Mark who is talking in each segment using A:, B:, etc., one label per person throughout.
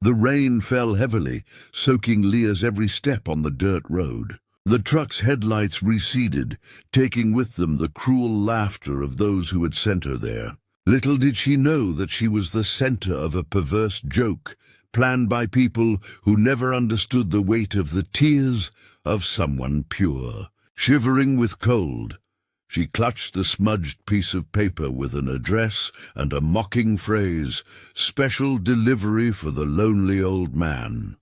A: The rain fell heavily, soaking Leah's every step on the dirt road. The truck's headlights receded, taking with them the cruel laughter of those who had sent her there. Little did she know that she was the center of a perverse joke, planned by people who never understood the weight of the tears of someone pure. Shivering with cold, she clutched the smudged piece of paper with an address and a mocking phrase, "Special delivery for the lonely old man."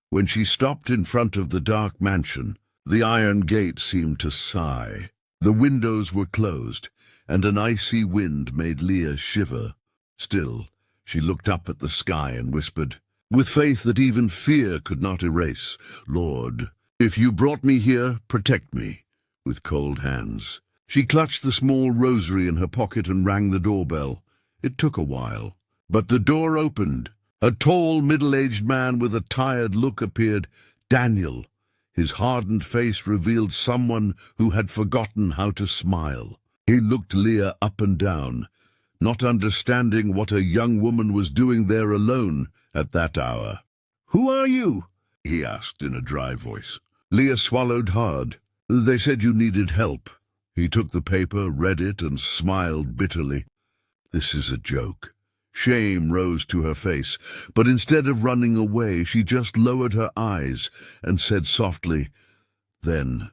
A: When she stopped in front of the dark mansion, the iron gate seemed to sigh. The windows were closed, and an icy wind made Leah shiver. Still, she looked up at the sky and whispered, with faith that even fear could not erase, "Lord, if you brought me here, protect me." With cold hands, she clutched the small rosary in her pocket and rang the doorbell. It took a while, but the door opened. A tall, middle-aged man with a tired look appeared. Daniel. His hardened face revealed someone who had forgotten how to smile. He looked Leah up and down, not understanding what a young woman was doing there alone at that hour. "Who are you?" he asked in a dry voice. Leah swallowed hard. "They said you needed help." He took the paper, read it, and smiled bitterly. "This is a joke." Shame rose to her face, but instead of running away, she just lowered her eyes and said softly, "Then,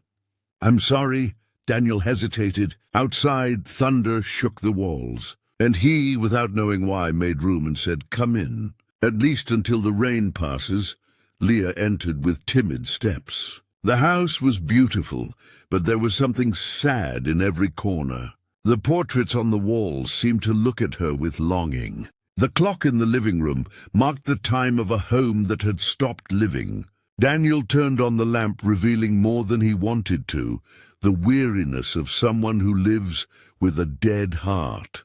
A: I'm sorry." Daniel hesitated. Outside, thunder shook the walls, and he, without knowing why, made room and said, "Come in." "At least until the rain passes." Leah entered with timid steps. The house was beautiful, but there was something sad in every corner. The portraits on the walls seemed to look at her with longing. The clock in the living room marked the time of a home that had stopped living. Daniel turned on the lamp, revealing more than he wanted to, the weariness of someone who lives with a dead heart.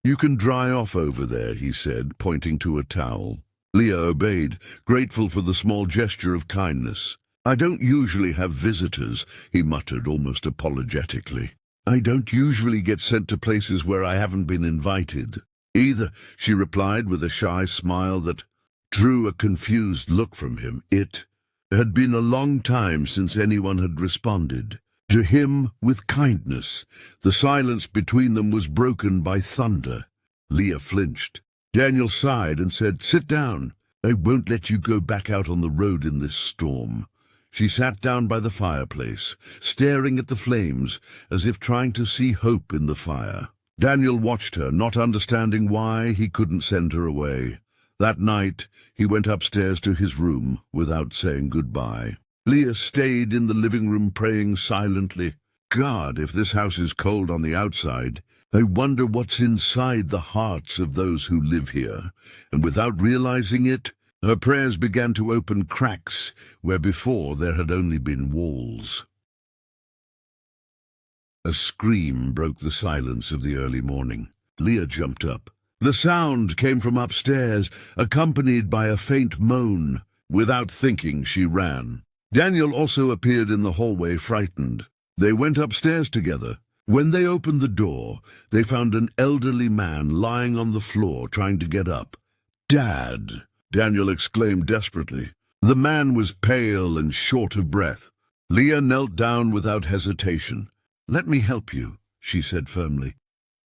A: "You can dry off over there," he said, pointing to a towel. Leah obeyed, grateful for the small gesture of kindness. "I don't usually have visitors," he muttered almost apologetically. "I don't usually get sent to places where I haven't been invited." "Either," she replied with a shy smile that drew a confused look from him. It had been a long time since anyone had responded to him with kindness. The silence between them was broken by thunder. Leah flinched. Daniel sighed and said, "Sit down. I won't let you go back out on the road in this storm." She sat down by the fireplace, staring at the flames, as if trying to see hope in the fire. Daniel watched her, not understanding why he couldn't send her away. That night, he went upstairs to his room without saying goodbye. Leah stayed in the living room praying silently. "God, if this house is cold on the outside, I wonder what's inside the hearts of those who live here." And without realizing it, her prayers began to open cracks where before there had only been walls. A scream broke the silence of the early morning. Leah jumped up. The sound came from upstairs, accompanied by a faint moan. Without thinking, she ran. Daniel also appeared in the hallway, frightened. They went upstairs together. When they opened the door, they found an elderly man lying on the floor, trying to get up. "Dad!" Daniel exclaimed desperately. The man was pale and short of breath. Leah knelt down without hesitation. "Let me help you," she said firmly.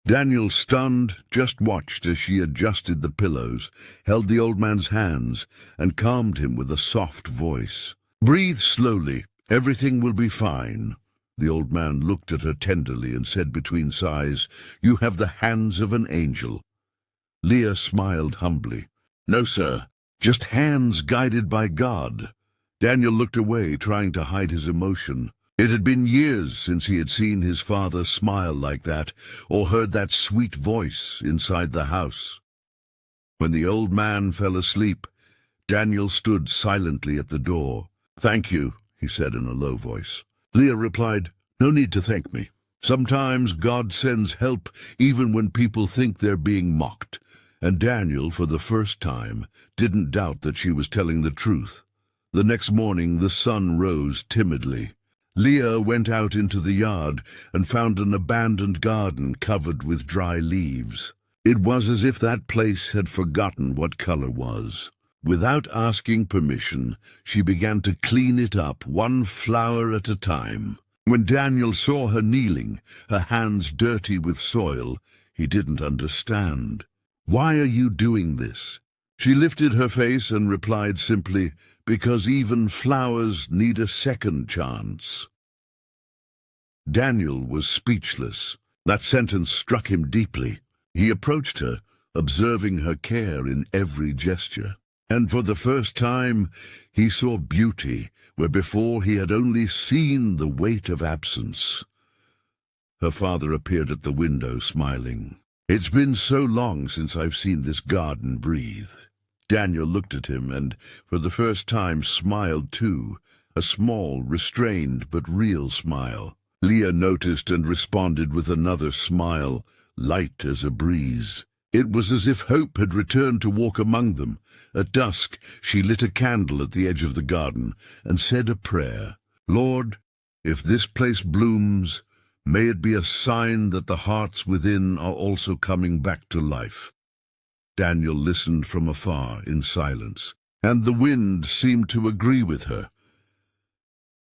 A: Daniel, stunned, just watched as she adjusted the pillows, held the old man's hands, and calmed him with a soft voice. "Breathe slowly. Everything will be fine." The old man looked at her tenderly and said between sighs, "You have the hands of an angel." Leah smiled humbly. "No, sir, just hands guided by God." Daniel looked away, trying to hide his emotion. It had been years since he had seen his father smile like that, or heard that sweet voice inside the house. When the old man fell asleep, Daniel stood silently at the door. "Thank you," he said in a low voice. Leah replied, "No need to thank me. Sometimes God sends help even when people think they're being mocked." And Daniel, for the first time, didn't doubt that she was telling the truth. The next morning the sun rose timidly. Leah went out into the yard and found an abandoned garden covered with dry leaves. It was as if that place had forgotten what color was. Without asking permission, she began to clean it up, one flower at a time. When Daniel saw her kneeling, her hands dirty with soil, he didn't understand. "Why are you doing this?" She lifted her face and replied simply, "Because even flowers need a second chance." Daniel was speechless. That sentence struck him deeply. He approached her, observing her care in every gesture. And for the first time, he saw beauty where before he had only seen the weight of absence. Her father appeared at the window, smiling. "It's been so long since I've seen this garden breathe." Daniel looked at him and, for the first time, smiled too, a small, restrained but real smile. Leah noticed and responded with another smile, light as a breeze. It was as if hope had returned to walk among them. At dusk, she lit a candle at the edge of the garden and said a prayer. "Lord, if this place blooms, may it be a sign that the hearts within are also coming back to life." Daniel listened from afar in silence, and the wind seemed to agree with her.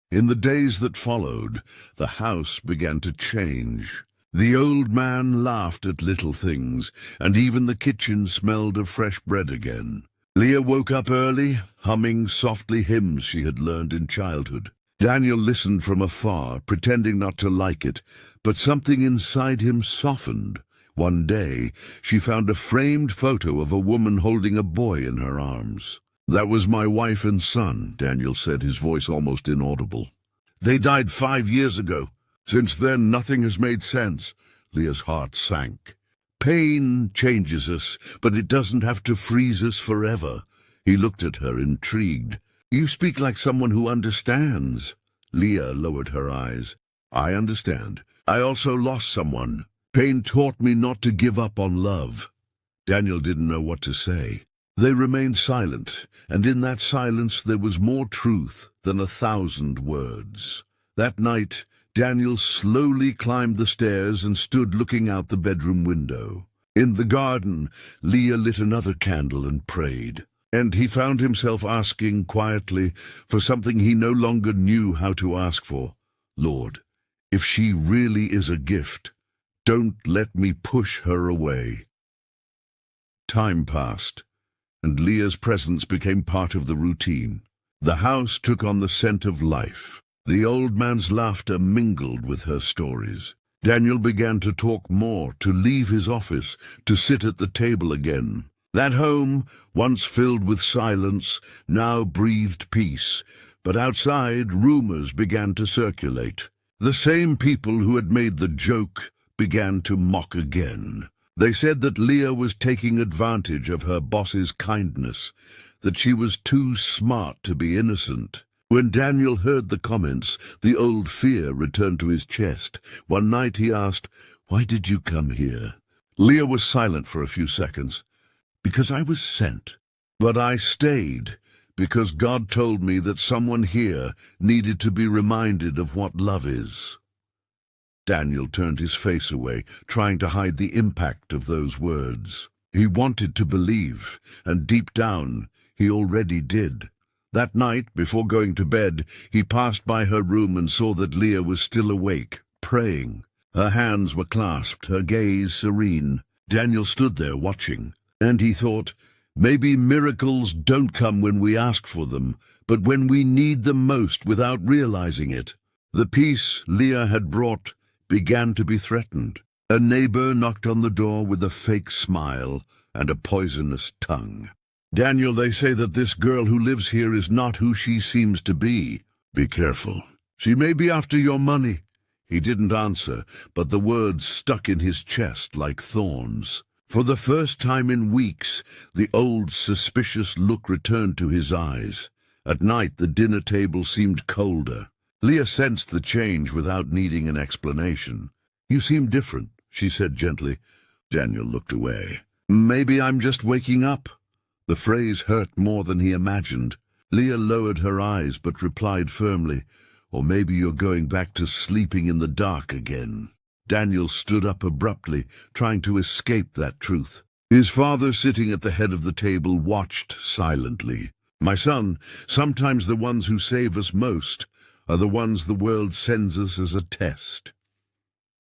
A: In the days that followed, the house began to change. The old man laughed at little things, and even the kitchen smelled of fresh bread again. Leah woke up early, humming softly hymns she had learned in childhood. Daniel listened from afar, pretending not to like it, but something inside him softened. One day, she found a framed photo of a woman holding a boy in her arms. "That was my wife and son," Daniel said, his voice almost inaudible. "They died 5 years ago. Since then, nothing has made sense." Leah's heart sank. "Pain changes us, but it doesn't have to freeze us forever." He looked at her, intrigued. "You speak like someone who understands." Leah lowered her eyes. "I understand. I also lost someone. Pain taught me not to give up on love." Daniel didn't know what to say. They remained silent, and in that silence there was more truth than 1,000 words. That night, Daniel slowly climbed the stairs and stood looking out the bedroom window. In the garden, Leah lit another candle and prayed, and he found himself asking quietly for something he no longer knew how to ask for. "Lord, if she really is a gift, don't let me push her away." Time passed, and Leah's presence became part of the routine. The house took on the scent of life. The old man's laughter mingled with her stories. Daniel began to talk more, to leave his office, to sit at the table again. That home, once filled with silence, now breathed peace, but outside rumors began to circulate. The same people who had made the joke began to mock again. They said that Leah was taking advantage of her boss's kindness, that she was too smart to be innocent. When Daniel heard the comments, the old fear returned to his chest. One night he asked, "Why did you come here?" Leah was silent for a few seconds. "Because I was sent. But I stayed, because God told me that someone here needed to be reminded of what love is." Daniel turned his face away, trying to hide the impact of those words. He wanted to believe, and deep down, he already did. That night, before going to bed, he passed by her room and saw that Leah was still awake, praying. Her hands were clasped, her gaze serene. Daniel stood there watching, and he thought, maybe miracles don't come when we ask for them, but when we need them most without realizing it. The peace Leah had brought began to be threatened. A neighbor knocked on the door with a fake smile and a poisonous tongue. "Daniel, they say that this girl who lives here is not who she seems to be. Be careful. She may be after your money." He didn't answer, but the words stuck in his chest like thorns. For the first time in weeks, the old suspicious look returned to his eyes. At night, the dinner table seemed colder. Leah sensed the change without needing an explanation. "You seem different," she said gently. Daniel looked away. "Maybe I'm just waking up." The phrase hurt more than he imagined. Leah lowered her eyes but replied firmly, "Or maybe you're going back to sleeping in the dark again." Daniel stood up abruptly, trying to escape that truth. His father, sitting at the head of the table, watched silently. "My son, sometimes the ones who save us most are the ones the world sends us as a test."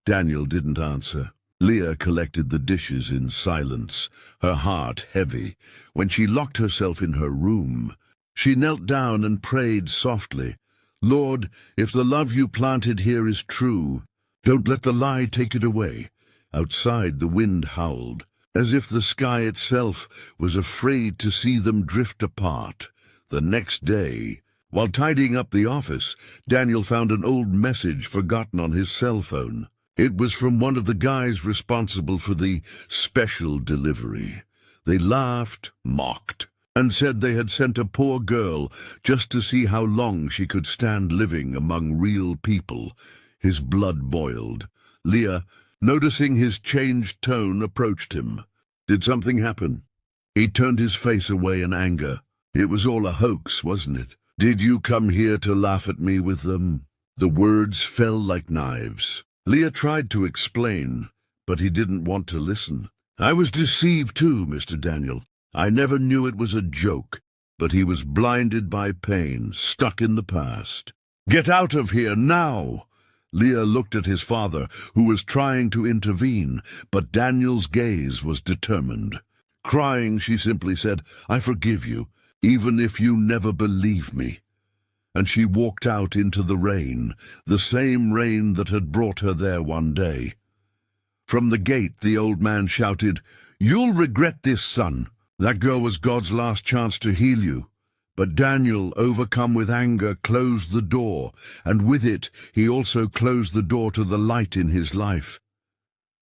A: Daniel didn't answer. Leah collected the dishes in silence, her heart heavy. When she locked herself in her room, she knelt down and prayed softly, "Lord, if the love you planted here is true, don't let the lie take it away." Outside, the wind howled, as if the sky itself was afraid to see them drift apart. The next day, while tidying up the office, Daniel found an old message forgotten on his cell phone. It was from one of the guys responsible for the special delivery. They laughed, mocked, and said they had sent a poor girl just to see how long she could stand living among real people. His blood boiled. Leah, noticing his changed tone, approached him. "Did something happen?" He turned his face away in anger. "It was all a hoax, wasn't it? Did you come here to laugh at me with them?" The words fell like knives. Leah tried to explain, but he didn't want to listen. "I was deceived too, Mr. Daniel. I never knew it was a joke." But he was blinded by pain, stuck in the past. "Get out of here, now!" Leah looked at his father, who was trying to intervene, but Daniel's gaze was determined. Crying, she simply said, "I forgive you, even if you never believe me." And she walked out into the rain, the same rain that had brought her there one day. From the gate, the old man shouted, "You'll regret this, son. That girl was God's last chance to heal you." But Daniel, overcome with anger, closed the door, and with it he also closed the door to the light in his life.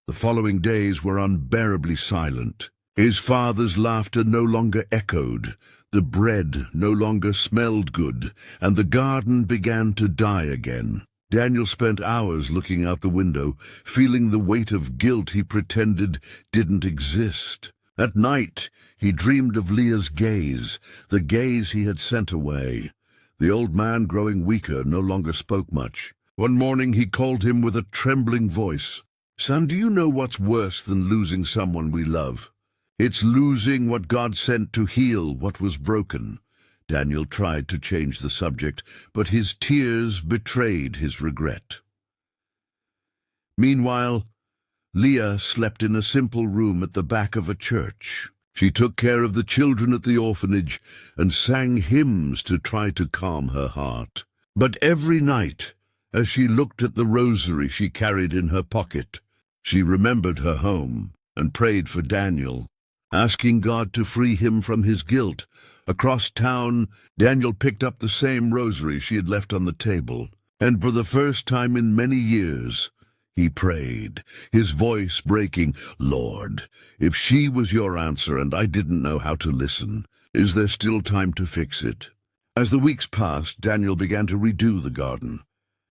A: The following days were unbearably silent. His father's laughter no longer echoed, the bread no longer smelled good, and the garden began to die again. Daniel spent hours looking out the window, feeling the weight of guilt he pretended didn't exist. At night, he dreamed of Leah's gaze, the gaze he had sent away. The old man, growing weaker, no longer spoke much. One morning he called him with a trembling voice. "Son, do you know what's worse than losing someone we love? It's losing what God sent to heal what was broken." Daniel tried to change the subject, but his tears betrayed his regret. Meanwhile, Leah slept in a simple room at the back of a church. She took care of the children at the orphanage and sang hymns to try to calm her heart. But every night, as she looked at the rosary she carried in her pocket, she remembered her home and prayed for Daniel, asking God to free him from his guilt. Across town, Daniel picked up the same rosary she had left on the table, and for the first time in many years, he prayed, his voice breaking, "Lord, if she was your answer and I didn't know how to listen, is there still time to fix it?" As the weeks passed, Daniel began to redo the garden.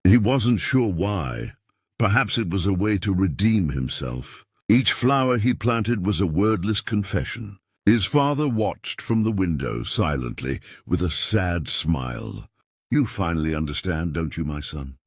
A: He wasn't sure why. Perhaps it was a way to redeem himself. Each flower he planted was a wordless confession. His father watched from the window silently, with a sad smile. "You finally understand, don't you, my son?"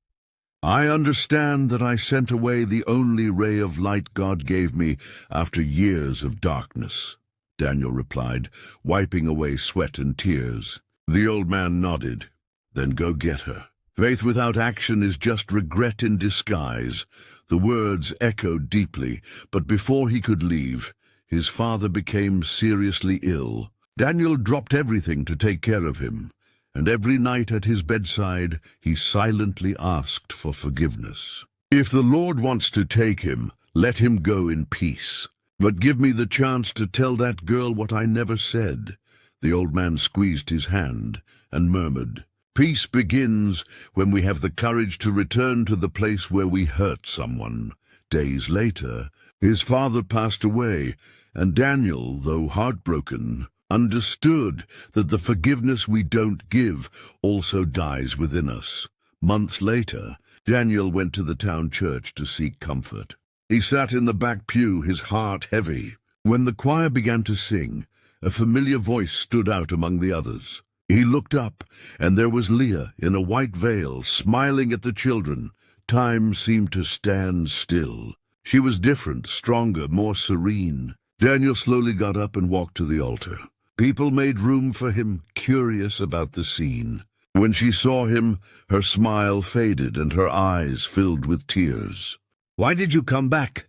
A: "I understand that I sent away the only ray of light God gave me after years of darkness," Daniel replied, wiping away sweat and tears. The old man nodded. "Then go get her. Faith without action is just regret in disguise." The words echoed deeply, but before he could leave, his father became seriously ill. Daniel dropped everything to take care of him, and every night at his bedside he silently asked for forgiveness. "If the Lord wants to take him, let him go in peace. But give me the chance to tell that girl what I never said." The old man squeezed his hand and murmured, "Peace begins when we have the courage to return to the place where we hurt someone." Days later, his father passed away, and Daniel, though heartbroken, understood that the forgiveness we don't give also dies within us. Months later, Daniel went to the town church to seek comfort. He sat in the back pew, his heart heavy. When the choir began to sing, a familiar voice stood out among the others. He looked up, and there was Leah in a white veil, smiling at the children. Time seemed to stand still. She was different, stronger, more serene. Daniel slowly got up and walked to the altar. People made room for him, curious about the scene. When she saw him, her smile faded and her eyes filled with tears. "Why did you come back?"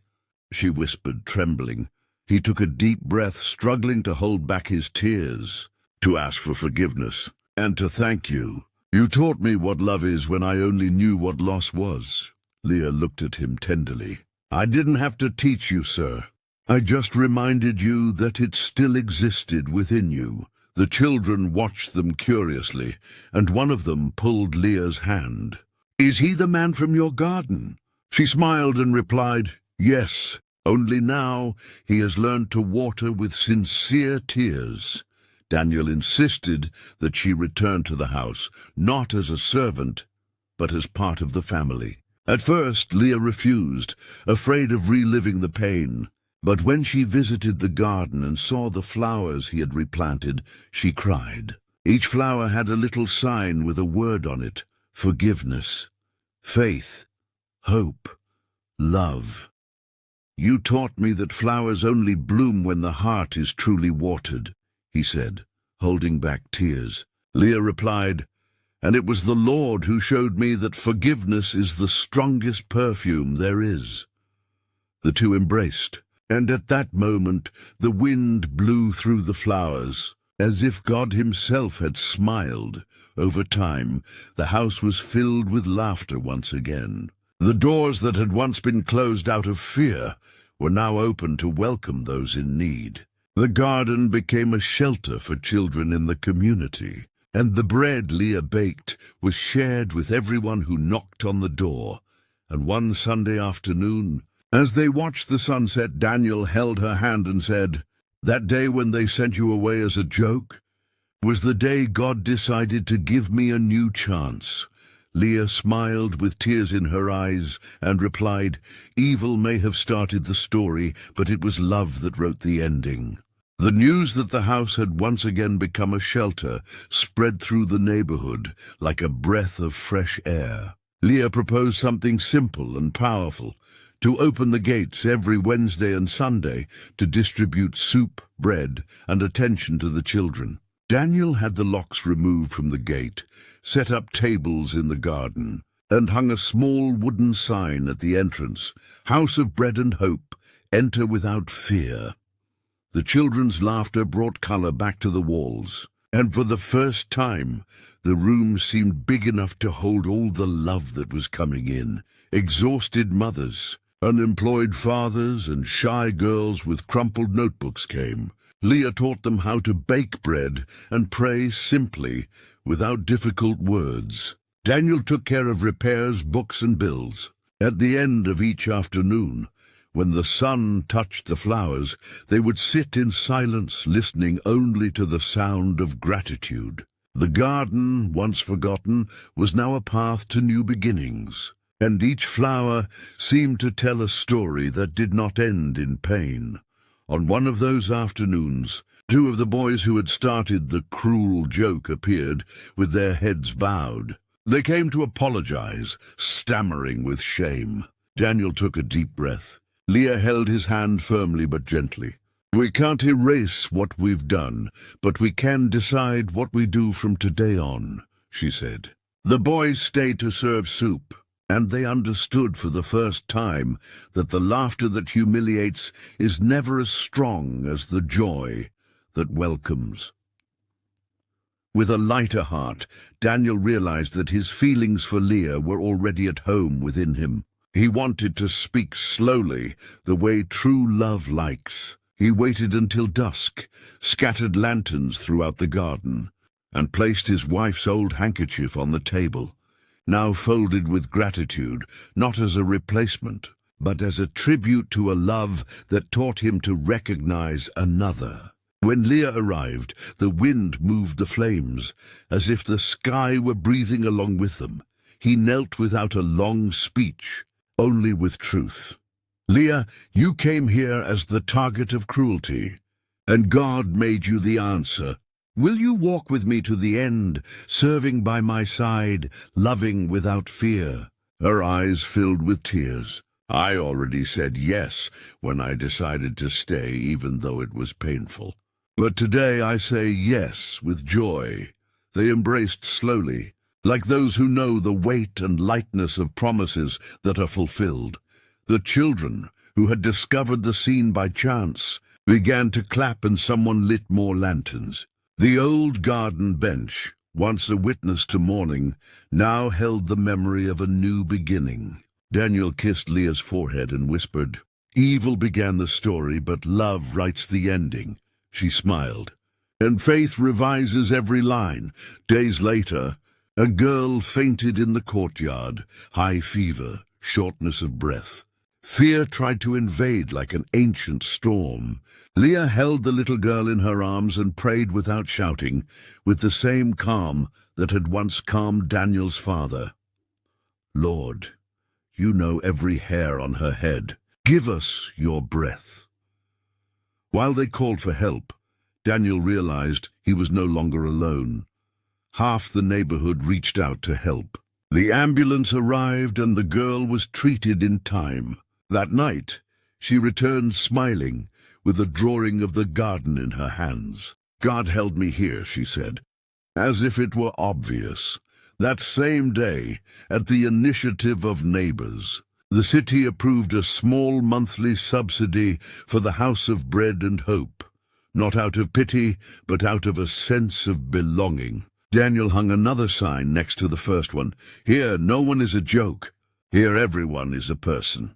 A: she whispered, trembling. He took a deep breath, struggling to hold back his tears. "To ask for forgiveness, and to thank you. You taught me what love is when I only knew what loss was." Leah looked at him tenderly. "I didn't have to teach you, sir. I just reminded you that it still existed within you." The children watched them curiously, and one of them pulled Leah's hand. "Is he the man from your garden?" She smiled and replied, "Yes, only now he has learned to water with sincere tears." Daniel insisted that she return to the house, not as a servant, but as part of the family. At first, Leah refused, afraid of reliving the pain. But when she visited the garden and saw the flowers he had replanted, she cried. Each flower had a little sign with a word on it: forgiveness, faith, hope, love. "You taught me that flowers only bloom when the heart is truly watered," he said, holding back tears. Leah replied, "And it was the Lord who showed me that forgiveness is the strongest perfume there is." The two embraced. And at that moment the wind blew through the flowers, as if God himself had smiled. Over time, the house was filled with laughter once again. The doors that had once been closed out of fear were now open to welcome those in need. The garden became a shelter for children in the community, and the bread Leah baked was shared with everyone who knocked on the door. And one Sunday afternoon, as they watched the sunset, Daniel held her hand and said, "That day when they sent you away as a joke was the day God decided to give me a new chance." Leah smiled with tears in her eyes and replied, "Evil may have started the story, but it was love that wrote the ending." The news that the house had once again become a shelter spread through the neighborhood like a breath of fresh air. Leah proposed something simple and powerful: to open the gates every Wednesday and Sunday to distribute soup, bread, and attention to the children. Daniel had the locks removed from the gate, set up tables in the garden, and hung a small wooden sign at the entrance: "House of Bread and Hope, enter without fear." The children's laughter brought color back to the walls, and for the first time the room seemed big enough to hold all the love that was coming in. Exhausted mothers, unemployed fathers, and shy girls with crumpled notebooks came. Leah taught them how to bake bread and pray simply, without difficult words. Daniel took care of repairs, books, and bills. At the end of each afternoon, when the sun touched the flowers, they would sit in silence, listening only to the sound of gratitude. The garden, once forgotten, was now a path to new beginnings, and each flower seemed to tell a story that did not end in pain. On one of those afternoons, two of the boys who had started the cruel joke appeared, with their heads bowed. They came to apologize, stammering with shame. Daniel took a deep breath. Leah held his hand firmly but gently. "We can't erase what we've done, but we can decide what we do from today on," she said. The boys stayed to serve soup, and they understood for the first time that the laughter that humiliates is never as strong as the joy that welcomes. With a lighter heart, Daniel realized that his feelings for Leah were already at home within him. He wanted to speak slowly, the way true love likes. He waited until dusk, scattered lanterns throughout the garden, and placed his wife's old handkerchief on the table, now folded with gratitude, not as a replacement, but as a tribute to a love that taught him to recognize another. When Leah arrived, the wind moved the flames, as if the sky were breathing along with them. He knelt without a long speech, only with truth. "Leah, you came here as the target of cruelty, and God made you the answer. Will you walk with me to the end, serving by my side, loving without fear?" Her eyes filled with tears. I already said yes when I decided to stay, even though it was painful. But today I say yes with joy. They embraced slowly, like those who know the weight and lightness of promises that are fulfilled. The children, who had discovered the scene by chance, began to clap, and someone lit more lanterns. The old garden bench, once a witness to morning, now held the memory of a new beginning. Daniel kissed Leah's forehead and whispered, "Evil began the story, but love writes the ending." She smiled. "And faith revises every line." Days later, a girl fainted in the courtyard, high fever, shortness of breath. Fear tried to invade like an ancient storm. Leah held the little girl in her arms and prayed without shouting, with the same calm that had once calmed Daniel's father. "Lord, you know every hair on her head. Give us your breath." While they called for help, Daniel realized he was no longer alone. Half the neighborhood reached out to help. The ambulance arrived and the girl was treated in time. That night, she returned smiling, with a drawing of the garden in her hands. "God held me here," she said, as if it were obvious. That same day, at the initiative of neighbors, the city approved a small monthly subsidy for the House of Bread and Hope, not out of pity, but out of a sense of belonging. Daniel hung another sign next to the first one. "Here, no one is a joke. Here, everyone is a person."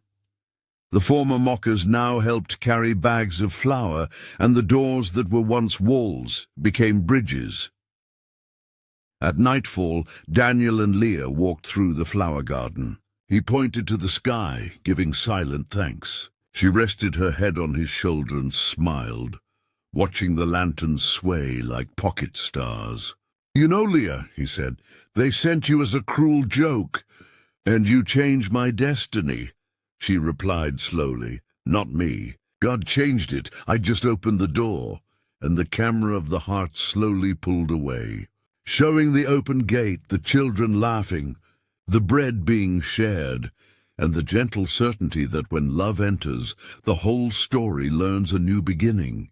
A: The former mockers now helped carry bags of flour, and the doors that were once walls became bridges. At nightfall, Daniel and Leah walked through the flower garden. He pointed to the sky, giving silent thanks. She rested her head on his shoulder and smiled, watching the lanterns sway like pocket stars. "You know, Leah," he said, "they sent you as a cruel joke, and you changed my destiny." She replied slowly, "Not me. God changed it. I just opened the door." And the camera of the heart slowly pulled away, showing the open gate, the children laughing, the bread being shared, and the gentle certainty that when love enters, the whole story learns a new beginning.